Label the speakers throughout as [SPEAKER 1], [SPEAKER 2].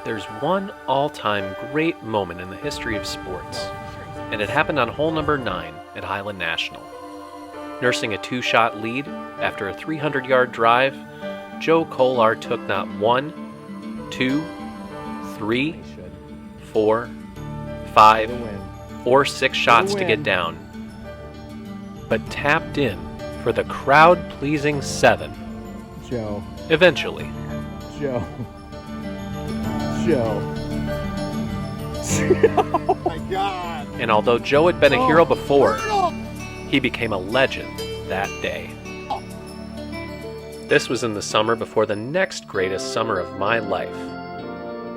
[SPEAKER 1] There's one all-time great moment in the history of sports, and it happened on hole number 9 at Highland National. Nursing a 2-shot lead after a 300-yard drive, Joe Kolar took not 1, 2, 3, 4, 5, or 6 shots to get down, but tapped in for the crowd-pleasing 7.
[SPEAKER 2] Joe.
[SPEAKER 1] Eventually.
[SPEAKER 2] Joe. Joe. Oh my God.
[SPEAKER 1] And although Joe had been a hero before, he became a legend that day. This was in the summer before the next greatest summer of my life,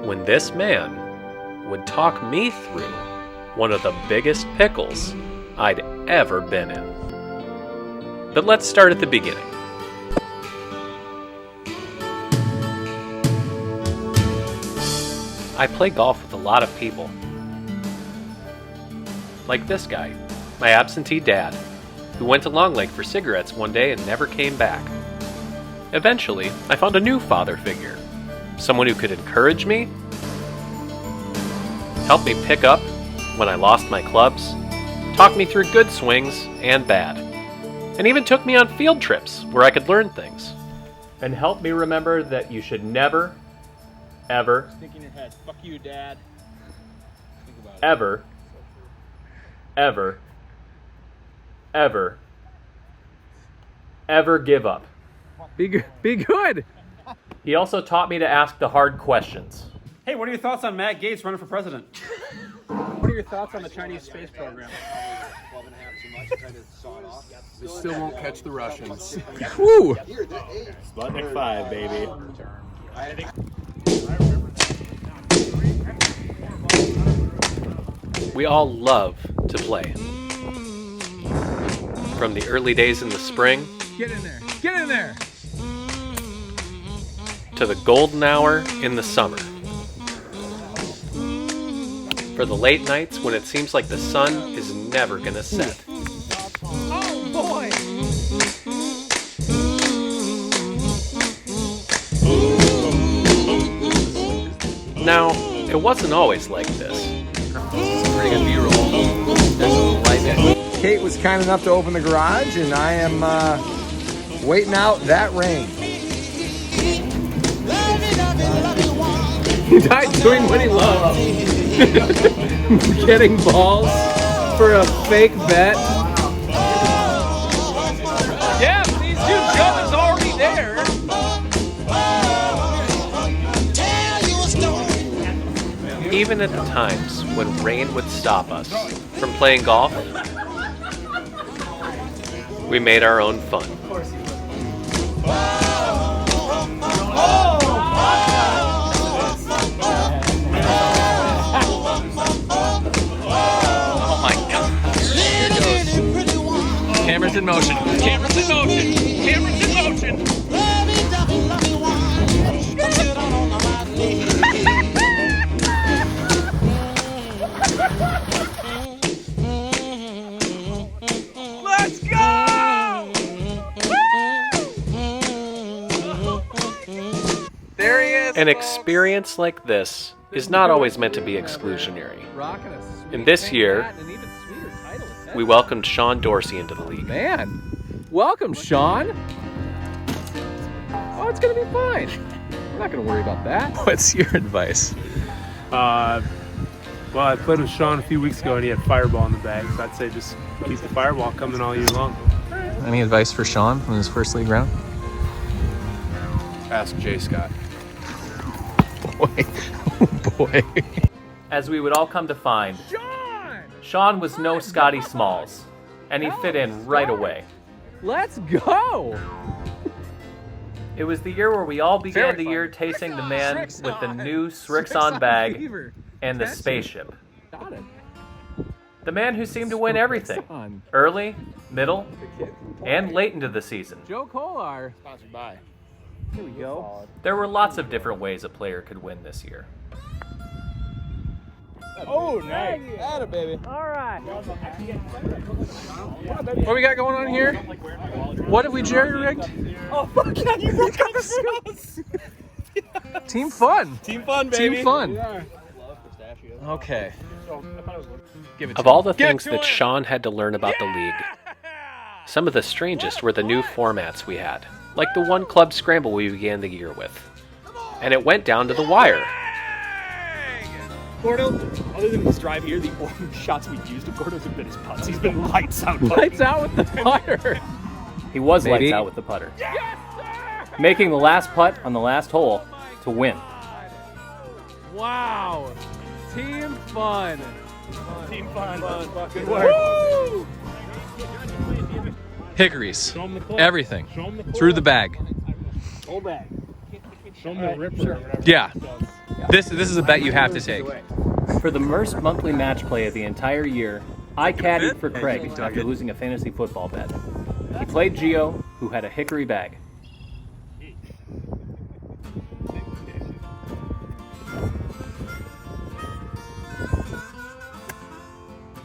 [SPEAKER 1] when this man would talk me through one of the biggest pickles I'd ever been in. But let's start at the beginning. I play golf with a lot of people. Like this guy, my absentee dad, who went to Long Lake for cigarettes one day and never came back. Eventually, I found a new father figure, someone who could encourage me, help me pick up when I lost my clubs, talk me through good swings and bad, and even took me on field trips where I could learn things, and help me remember that you should never, ever,
[SPEAKER 3] think in your head, fuck you, Dad. Think about it.
[SPEAKER 1] ever, ever give up.
[SPEAKER 2] Be good.
[SPEAKER 1] He also taught me to ask the hard questions.
[SPEAKER 3] Hey, what are your thoughts on Matt Gaetz running for president? What are your thoughts on the Chinese space program?
[SPEAKER 4] They still won't catch the Russians.
[SPEAKER 2] Woo!
[SPEAKER 3] Sputnik 5, baby.
[SPEAKER 1] We all love to play. From the early days in the spring
[SPEAKER 2] Get in there. Get in there.
[SPEAKER 1] to the golden hour in the summer. For the late nights when it seems like the sun is never gonna set.
[SPEAKER 2] Oh boy.
[SPEAKER 1] Now, it wasn't always like this.
[SPEAKER 4] Pretty good B-roll. There's some light.
[SPEAKER 2] Kate was kind enough to open the garage, and I am waiting out that rain. He's doing what he loves. Getting balls for a fake bet.
[SPEAKER 3] Yeah, but these two Joe is already there.
[SPEAKER 1] Even at the times when rain would stop us from playing golf, we made our own fun.
[SPEAKER 4] Oh my God. Here it goes. Cameras in motion. Cameras in motion. Cameras in motion.
[SPEAKER 3] Let's go!
[SPEAKER 4] There he is.
[SPEAKER 1] An experience like this is not always meant to be exclusionary. And this year, we welcomed Sean Dorsey into the league.
[SPEAKER 2] Man, welcome, Sean. Oh, it's gonna be fine. We're not gonna worry about that.
[SPEAKER 4] What's your advice?
[SPEAKER 5] Well, I played with Sean a few weeks ago and he had Fireball in the bag, so I'd say just keep the Fireball coming all year long.
[SPEAKER 4] Any advice for Sean from his first league round?
[SPEAKER 5] Ask Jay Scott.
[SPEAKER 4] Boy, oh boy.
[SPEAKER 1] As we would all come to find, Sean was no Scotty Smalls, and he fit in right away.
[SPEAKER 2] Let's go.
[SPEAKER 1] It was the year where we all began the year tasting the man with the new Srixon bag and the spaceship.
[SPEAKER 2] Got it.
[SPEAKER 1] The man who seemed to win everything, early, middle, and late into the season.
[SPEAKER 4] Joe Kolar. Sponsored by.
[SPEAKER 3] Here we go.
[SPEAKER 1] There were lots of different ways a player could win this year.
[SPEAKER 4] Oh, nice. Atta baby.
[SPEAKER 3] All right.
[SPEAKER 4] What we got going on here? What have we jerry-rigged?
[SPEAKER 3] Oh, fuck yeah, you broke
[SPEAKER 4] Team fun.
[SPEAKER 3] Team fun, baby.
[SPEAKER 4] Team fun. Okay. Give it to
[SPEAKER 1] Of all
[SPEAKER 4] me.
[SPEAKER 1] the things that Sean had to learn about the league, some of the strangest were the new formats we had, like the one club scramble we began the year with. And it went down to the wire.
[SPEAKER 3] Gordo, other than his drive here, the only shots we've used of Gordo's have been his putts. He's been lights out.
[SPEAKER 4] Lights out with the putter.
[SPEAKER 1] He was
[SPEAKER 4] Maybe.
[SPEAKER 1] lights out with the putter. Making the last putt on the last hole to win.
[SPEAKER 4] Wow. Team fun.
[SPEAKER 3] Team fun.
[SPEAKER 4] Good work. Woo! Hickories. Everything. Through the bag.
[SPEAKER 3] Whole bag. Show me the rip shirt.
[SPEAKER 4] Yeah. This is a bet you have to take.
[SPEAKER 1] For the first monthly match play of the entire year, I caddied for Craig after losing a fantasy football bet. He played Gio, who had a hickory bag.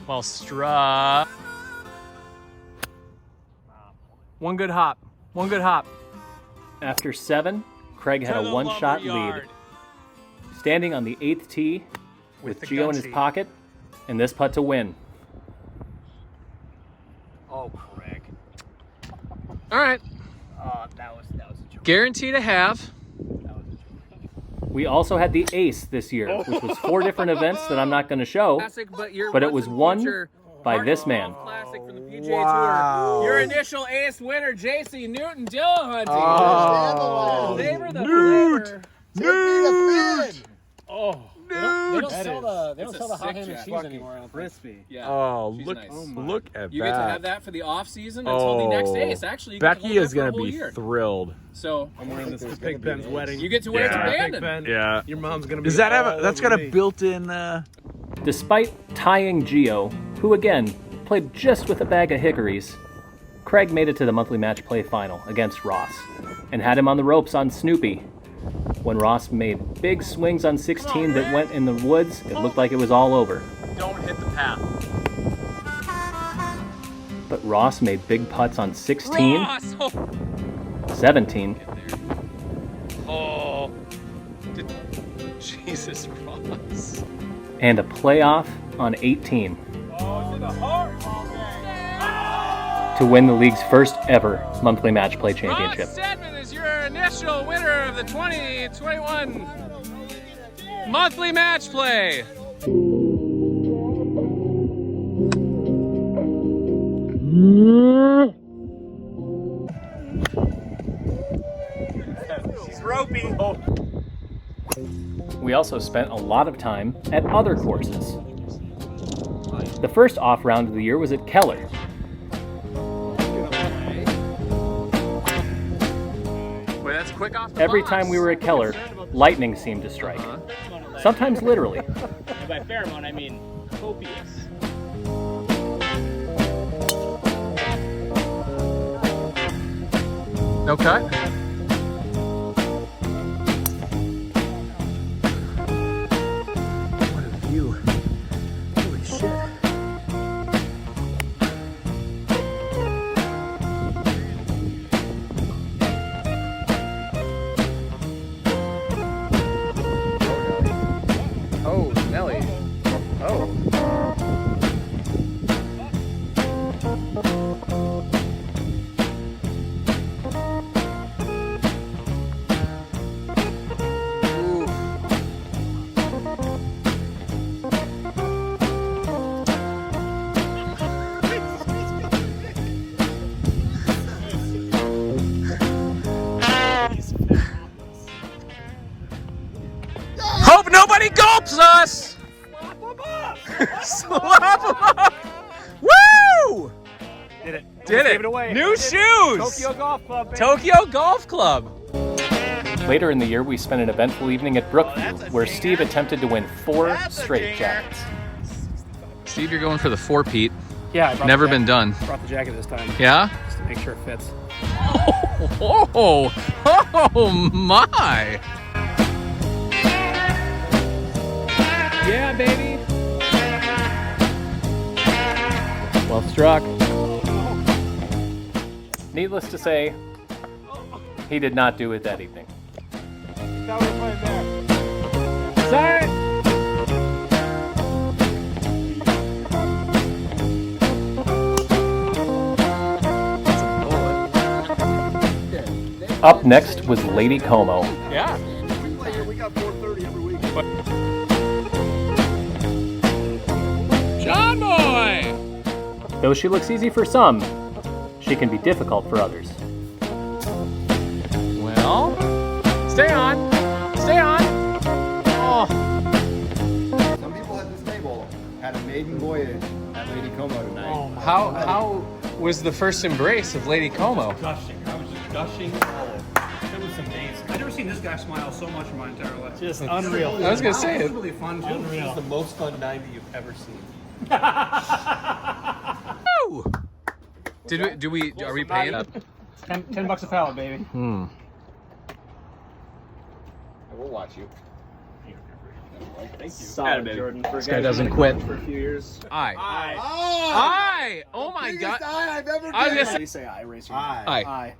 [SPEAKER 4] Well, struck. One good hop. One good hop.
[SPEAKER 1] After 7, Craig had a one-shot lead. Standing on the 8th tee with Gio in his pocket, and this putt to win.
[SPEAKER 3] Oh, Craig.
[SPEAKER 4] All right.
[SPEAKER 3] That was a joke.
[SPEAKER 4] Guarantee to have.
[SPEAKER 1] We also had the ace this year, which was 4 different events that I'm not going to show, but it was won by this man.
[SPEAKER 4] Classic from the PGA
[SPEAKER 2] Wow.
[SPEAKER 4] Tour. Your initial ace winner, JC Newton Dillahunty.
[SPEAKER 2] Oh,
[SPEAKER 4] Flavor the
[SPEAKER 2] Newt.
[SPEAKER 4] flavor.
[SPEAKER 2] Newt.
[SPEAKER 3] Oh. They don't sell the hot ham and cheese
[SPEAKER 4] fucking
[SPEAKER 3] anymore. Crispy.
[SPEAKER 4] Yeah.
[SPEAKER 2] Oh,
[SPEAKER 4] she's
[SPEAKER 2] look!
[SPEAKER 4] nice.
[SPEAKER 2] Look at
[SPEAKER 4] You get to have
[SPEAKER 2] that.
[SPEAKER 4] that for the off season until the next ace. Actually, you get to
[SPEAKER 2] Becky
[SPEAKER 4] hold
[SPEAKER 2] is
[SPEAKER 4] that for
[SPEAKER 2] gonna
[SPEAKER 4] a whole
[SPEAKER 2] be
[SPEAKER 4] year.
[SPEAKER 2] thrilled.
[SPEAKER 4] So
[SPEAKER 3] I'm wearing this to Big Ben's wedding.
[SPEAKER 4] you get to wear it to
[SPEAKER 2] Yeah.
[SPEAKER 4] Bandon.
[SPEAKER 3] Big Ben.
[SPEAKER 2] Yeah.
[SPEAKER 3] Your mom's gonna be.
[SPEAKER 2] Does that have?
[SPEAKER 3] all
[SPEAKER 2] That's
[SPEAKER 3] over
[SPEAKER 2] got a
[SPEAKER 3] me.
[SPEAKER 2] built-in.
[SPEAKER 1] Despite tying Gio, who again played just with a bag of hickories, Craig made it to the monthly match play final against Ross, and had him on the ropes on Snoopy. When Ross made big swings on 16 that went in the woods, it looked like it was all over.
[SPEAKER 4] Don't hit the path.
[SPEAKER 1] But Ross made big putts on 16,
[SPEAKER 4] Ross!
[SPEAKER 1] 17,
[SPEAKER 4] Oh. Jesus, Ross.
[SPEAKER 1] and a playoff on 18 to win the league's first ever monthly match play championship.
[SPEAKER 4] Ross Stedman is your initial winner of the 2021 monthly match play.
[SPEAKER 3] She's ropey.
[SPEAKER 1] We also spent a lot of time at other courses. The first off round of the year was at Keller.
[SPEAKER 4] Wait, that's quick off the
[SPEAKER 1] Every
[SPEAKER 4] box.
[SPEAKER 1] time we were at Keller, lightning seemed to strike. Sometimes literally.
[SPEAKER 3] And by fair amount, I mean copious.
[SPEAKER 4] No cut?
[SPEAKER 2] What a view! Holy shit! Oh, Nelly! Oh.
[SPEAKER 4] Hope nobody gulps us! Slap 'em up! Woo!
[SPEAKER 3] Did it.
[SPEAKER 4] Did
[SPEAKER 3] Gave
[SPEAKER 4] it.
[SPEAKER 3] it away.
[SPEAKER 4] New shoes!
[SPEAKER 3] Tokyo Golf Club, baby.
[SPEAKER 4] Tokyo Golf Club.
[SPEAKER 1] Later in the year, we spent an eventful evening at Brookview, where Steve attempted to win 4 straight jackets.
[SPEAKER 4] Steve, you're going for the four-peat.
[SPEAKER 3] Yeah, I brought
[SPEAKER 4] Never
[SPEAKER 3] the
[SPEAKER 4] been done.
[SPEAKER 3] Brought the jacket this time.
[SPEAKER 4] Yeah?
[SPEAKER 3] Just to make sure it fits.
[SPEAKER 4] Oh my!
[SPEAKER 3] Yeah, baby.
[SPEAKER 1] Well struck. Needless to say, he did not do it that evening.
[SPEAKER 3] Sorry.
[SPEAKER 1] Up next was Lady Como.
[SPEAKER 4] Yeah.
[SPEAKER 2] We got 4:30 every week.
[SPEAKER 4] John Boy!
[SPEAKER 1] Though she looks easy for some, she can be difficult for others.
[SPEAKER 4] Well, stay on. Stay on. Oh.
[SPEAKER 2] Some people at this table had a maiden voyage at Lady Como tonight.
[SPEAKER 4] How was the first embrace of Lady Como?
[SPEAKER 3] Gushing. I was just gushing. It was amazing. I've never seen this guy smile so much in my entire life. Just unreal.
[SPEAKER 4] I was gonna say
[SPEAKER 3] It was
[SPEAKER 4] it.
[SPEAKER 3] really fun too.
[SPEAKER 6] This is the most fun 90 you've ever seen.
[SPEAKER 4] Woo! Are we paying up?
[SPEAKER 3] $10 a pallet, baby.
[SPEAKER 2] I will watch you.
[SPEAKER 3] Solid, Jordan.
[SPEAKER 4] This guy doesn't quit.
[SPEAKER 3] For a few years.
[SPEAKER 4] Aye. Oh my God.
[SPEAKER 2] I've ever
[SPEAKER 4] I was gonna say,
[SPEAKER 3] You say I, raise your
[SPEAKER 2] Aye.
[SPEAKER 4] aye.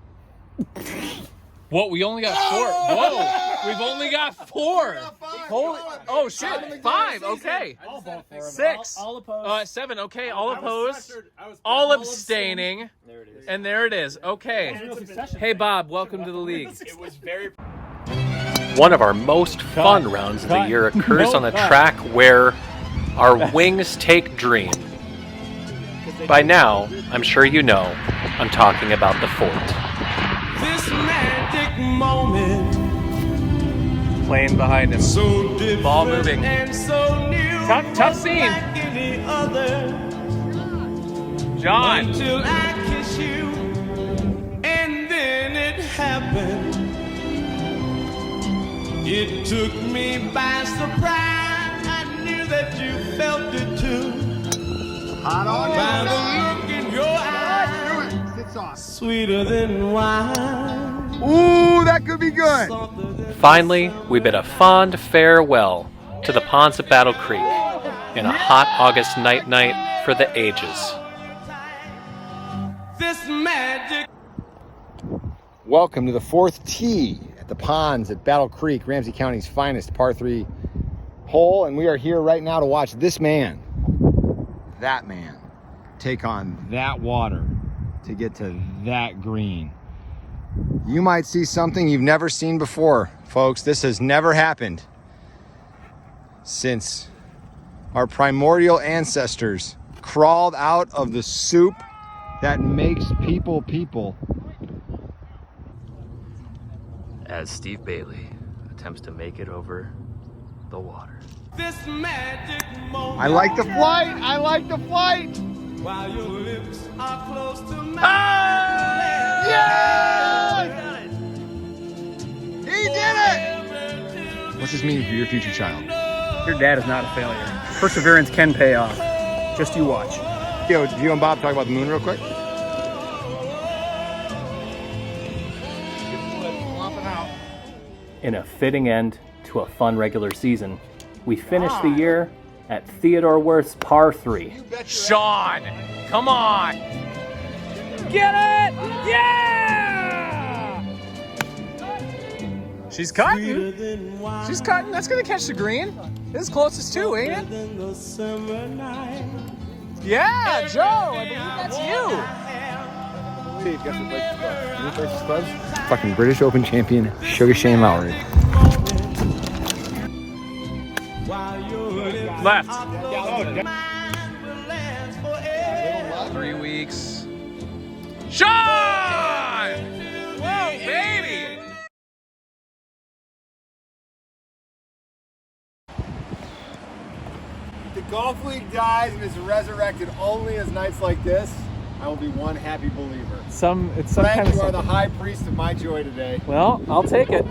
[SPEAKER 4] What? We only got 4. Whoa! We've only got 4. Holy! Oh shit! 5. Okay. 6.
[SPEAKER 3] All opposed.
[SPEAKER 4] 7. Okay. All opposed. All abstaining. And there it is. Okay. Hey Bob, welcome to the league.
[SPEAKER 3] It was very.
[SPEAKER 1] One of our most fun rounds of the year occurs on the track where our wings take Dream. By now, I'm sure you know, I'm talking about the Fort.
[SPEAKER 7] This magic moment,
[SPEAKER 4] Plane behind him.
[SPEAKER 7] so different
[SPEAKER 4] Ball moving.
[SPEAKER 7] and so new,
[SPEAKER 4] Tough scene.
[SPEAKER 7] like any other,
[SPEAKER 4] John.
[SPEAKER 7] until I kiss you, and then it happened. It took me by surprise. I knew that you felt it too.
[SPEAKER 2] Hot on
[SPEAKER 7] By the look in your eyes, sweeter than wine.
[SPEAKER 2] Ooh, that could be good.
[SPEAKER 1] Finally, we bid a fond farewell to the ponds of Battle Creek in a hot August night for the ages.
[SPEAKER 7] This magic.
[SPEAKER 2] Welcome to the 4th tee at the ponds at Battle Creek, Ramsey County's finest par 3 hole. And we are here right now to watch this man, that man, take on that water to get to that green. You might see something you've never seen before, folks. This has never happened since our primordial ancestors crawled out of the soup that makes people people.
[SPEAKER 1] As Steve Bailey attempts to make it over the water.
[SPEAKER 7] This magic moment.
[SPEAKER 2] I like the flight. I like the flight.
[SPEAKER 7] While your lips are close to mine.
[SPEAKER 2] Yes! He did it! What's this mean for your future child?
[SPEAKER 3] Your dad is not a failure. Perseverance can pay off. Just you watch.
[SPEAKER 2] Yo, do you and Bob talk about the moon real quick?
[SPEAKER 1] In a fitting end to a fun regular season, we finished the year at Theodore Worth's par 3.
[SPEAKER 4] Sean, come on. Get it! Yeah! She's cutting. She's cutting. That's gonna catch the green. This is closest too, ain't it?
[SPEAKER 7] In the summer night.
[SPEAKER 4] Yeah, Joe. I believe that's you.
[SPEAKER 2] Fucking British Open champion, Sugar Shane Lowry.
[SPEAKER 7] While your lips
[SPEAKER 4] Left.
[SPEAKER 7] are close to mine will last forever.
[SPEAKER 4] 3 weeks. Sean! Whoa, baby!
[SPEAKER 2] The golf league dies and is resurrected only as nights like this. I will be one happy believer.
[SPEAKER 3] It's some
[SPEAKER 2] Frank,
[SPEAKER 3] kind of
[SPEAKER 2] you are the
[SPEAKER 3] something.
[SPEAKER 2] high priest of my joy today.
[SPEAKER 3] Well, I'll take it.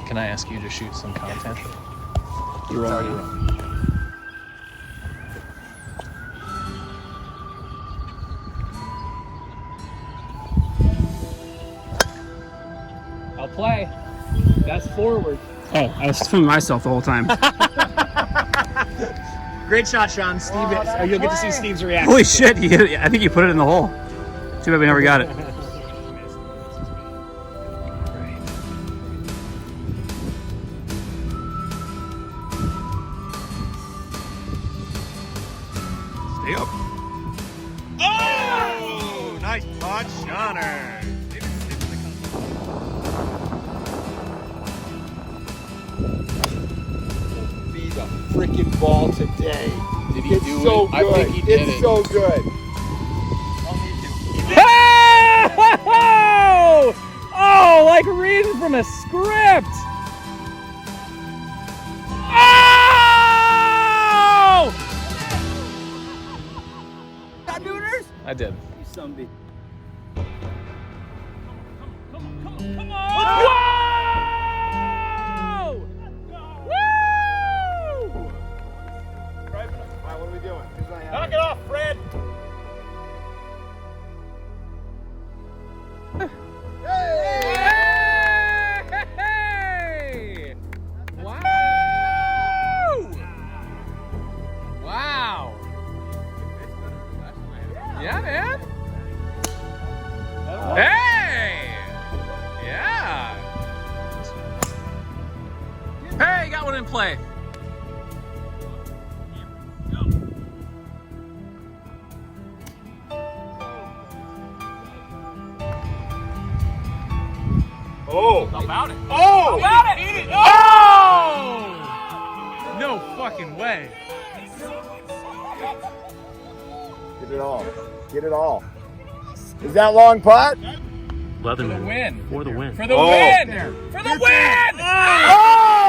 [SPEAKER 4] Can I ask you to shoot some content?
[SPEAKER 2] You're already wrong.
[SPEAKER 4] I'll play. That's forward.
[SPEAKER 3] Oh, I was filming myself the whole time.
[SPEAKER 8] Great shot, Sean. Steve, you'll get to see Steve's reaction.
[SPEAKER 3] Holy shit, you hit it. I think you put it in the hole. Too bad we never got it.
[SPEAKER 7] Stay up. Oh! Nice putt, Shawner.
[SPEAKER 2] Be the freaking ball today.
[SPEAKER 4] Did he
[SPEAKER 2] It's
[SPEAKER 4] do
[SPEAKER 2] so
[SPEAKER 4] it?
[SPEAKER 2] good.
[SPEAKER 4] I think he did
[SPEAKER 2] it's
[SPEAKER 4] it.
[SPEAKER 2] so good.
[SPEAKER 3] Oh, like reading from a script. Oh!
[SPEAKER 4] I did.
[SPEAKER 2] What are we doing?
[SPEAKER 7] Knock it off, Fred.
[SPEAKER 4] Hey! Wow! Wow! Yeah, man. Hey! Yeah. Hey, got one in play.
[SPEAKER 7] Oh!
[SPEAKER 4] About it.
[SPEAKER 7] Oh!
[SPEAKER 4] About it!
[SPEAKER 3] Oh! No fucking way.
[SPEAKER 2] Get it all. Get it all. Is that long putt?
[SPEAKER 5] Leatherman.
[SPEAKER 4] Win.
[SPEAKER 5] For the win.
[SPEAKER 4] For the
[SPEAKER 7] Oh.
[SPEAKER 4] win! For the win!
[SPEAKER 2] Oh!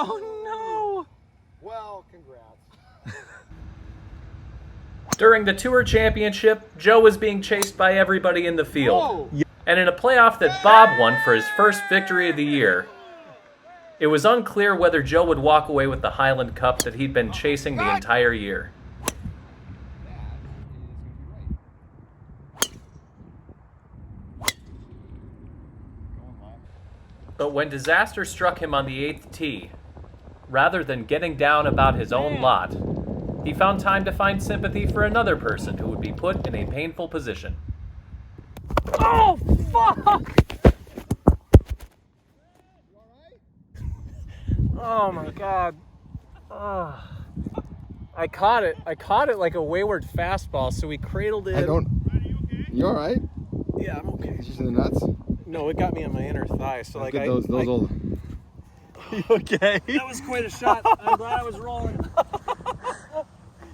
[SPEAKER 4] Oh, no!
[SPEAKER 2] Well, congrats.
[SPEAKER 1] During the Tour Championship, Joe was being chased by everybody in the field. And in a playoff that Bob won for his first victory of the year, it was unclear whether Joe would walk away with the Highland Cup that he'd been chasing the entire year. But when disaster struck him on the 8th tee, rather than getting down about his own lot, he found time to find sympathy for another person who would be put in a painful position.
[SPEAKER 3] Oh, fuck! Oh my god. Oh. I caught it. I caught it like a wayward fastball, so we cradled it.
[SPEAKER 2] You all right?
[SPEAKER 3] Yeah, I'm okay.
[SPEAKER 2] It's just in the nuts.
[SPEAKER 3] No, it got me on my inner thigh, so like
[SPEAKER 2] Get those old.
[SPEAKER 3] You okay? That was quite a shot. I'm glad I was rolling.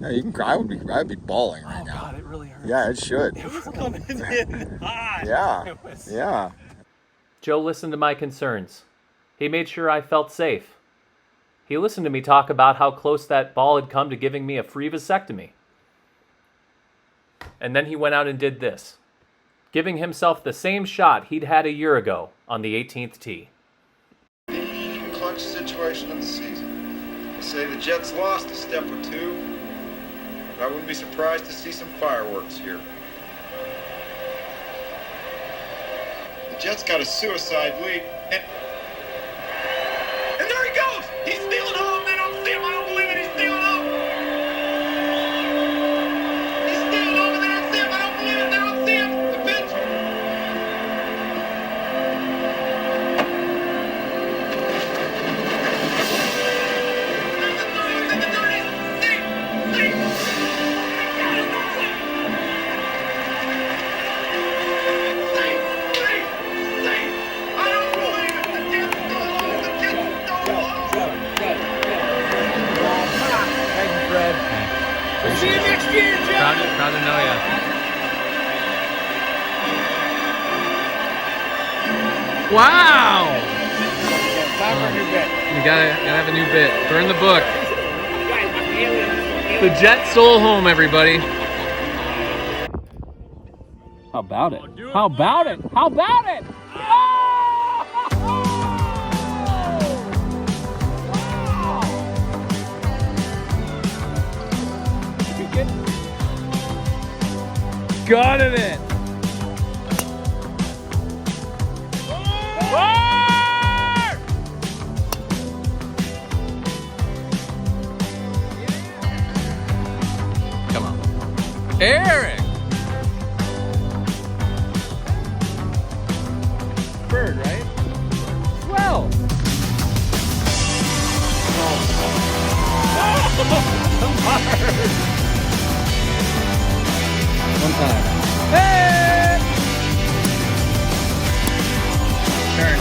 [SPEAKER 2] Yeah, you can cry. I'd be bawling right now.
[SPEAKER 3] God, it really hurt.
[SPEAKER 2] Yeah, it should.
[SPEAKER 3] It was coming in hot.
[SPEAKER 2] Yeah. Yeah.
[SPEAKER 1] Joe listened to my concerns. He made sure I felt safe. He listened to me talk about how close that ball had come to giving me a free vasectomy. And then he went out and did this, giving himself the same shot he'd had a year ago on the 18th tee.
[SPEAKER 9] Clutch situation of the season. They say the Jets lost a step or two, but I wouldn't be surprised to see some fireworks here. The Jets got a suicide lead, and there he goes! He's stealing home! They don't see him! I don't believe it! He's stealing home! He's stealing home and they don't see him! I don't believe it! They don't see him! The pitch!
[SPEAKER 4] Proud to know ya. Wow! You gotta have a new bit. Burn the book. The Jet stole home, everybody.
[SPEAKER 3] How about it? How about it? How about it? Got it!
[SPEAKER 4] Come on. Eric!
[SPEAKER 3] Bird, right? Swell!
[SPEAKER 2] One time.
[SPEAKER 3] Hey!
[SPEAKER 4] Turn.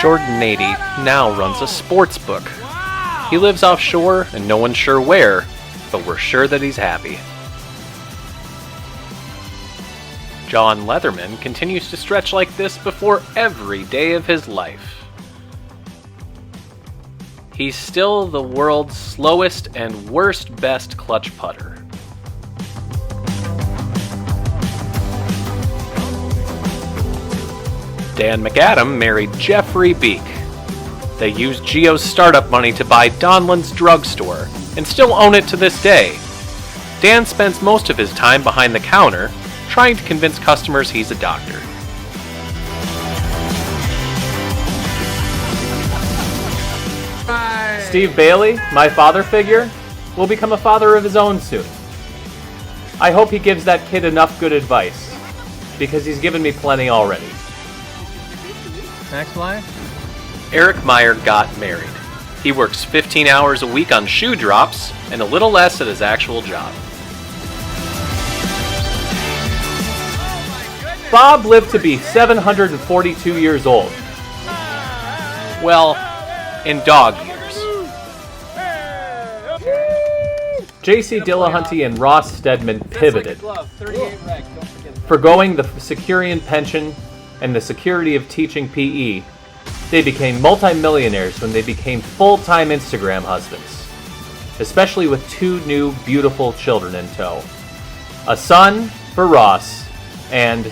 [SPEAKER 1] Jordan 80 now runs a sports book. He lives offshore and no one's sure where, but we're sure that he's happy. John Leatherman continues to stretch like this before every day of his life. He's still the world's slowest and worst best clutch putter. Dan McAdam married Jeffrey Beek. They used Geo's startup money to buy Donlands drugstore and still own it to this day. Dan spends most of his time behind the counter trying to convince customers he's a doctor.
[SPEAKER 3] Steve Bailey, my father figure, will become a father of his own soon. I hope he gives that kid enough good advice, because he's given me plenty already.
[SPEAKER 4] Max Fly?
[SPEAKER 1] Eric Meyer got married. He works 15 hours a week on shoe drops and a little less at his actual job.
[SPEAKER 3] Bob lived to be 742 years old.
[SPEAKER 1] Well, in dog years.
[SPEAKER 3] J.C. Dillahunty and Ross Stedman pivoted, forgoing the Securian pension and the security of teaching PE. They became multimillionaires when they became full-time Instagram husbands, especially with 2 new beautiful children in tow. A son for Ross and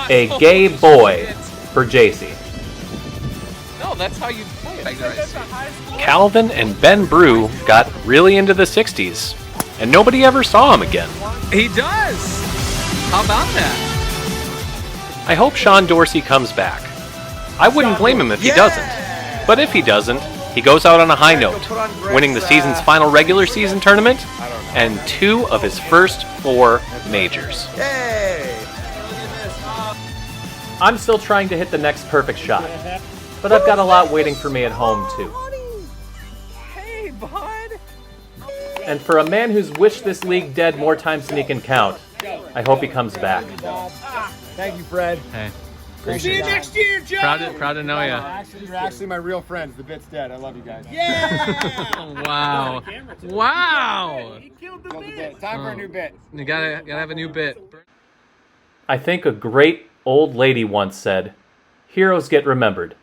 [SPEAKER 3] a gay boy for JC.
[SPEAKER 4] No, that's how you play it.
[SPEAKER 1] Calvin and Ben Brew got really into the 60s, and nobody ever saw him again.
[SPEAKER 4] He does! How about that?
[SPEAKER 1] I hope Sean Dorsey comes back. I wouldn't blame him if he doesn't. But if he doesn't, he goes out on a high note, winning the season's final regular season tournament and 2 of his first 4 majors.
[SPEAKER 3] I'm still trying to hit the next perfect shot, but I've got a lot waiting for me at home too.
[SPEAKER 4] Hey, bud!
[SPEAKER 3] And for a man who's wished this league dead more times than he can count, I hope he comes back.
[SPEAKER 2] Thank you, Fred.
[SPEAKER 4] Hey.
[SPEAKER 6] See you next year, Joe.
[SPEAKER 4] Proud to know you.
[SPEAKER 2] You're actually my real friends. The bit's dead. I love you guys.
[SPEAKER 6] Yeah.
[SPEAKER 4] Wow. Wow.
[SPEAKER 6] He killed the
[SPEAKER 2] Love the
[SPEAKER 6] bit.
[SPEAKER 2] bit. Time for a new bit.
[SPEAKER 4] You gotta have a new bit.
[SPEAKER 3] I think a great old lady once said, "Heroes get remembered,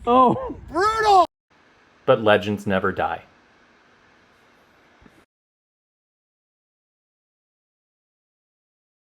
[SPEAKER 2] Brutal!
[SPEAKER 3] but legends never die."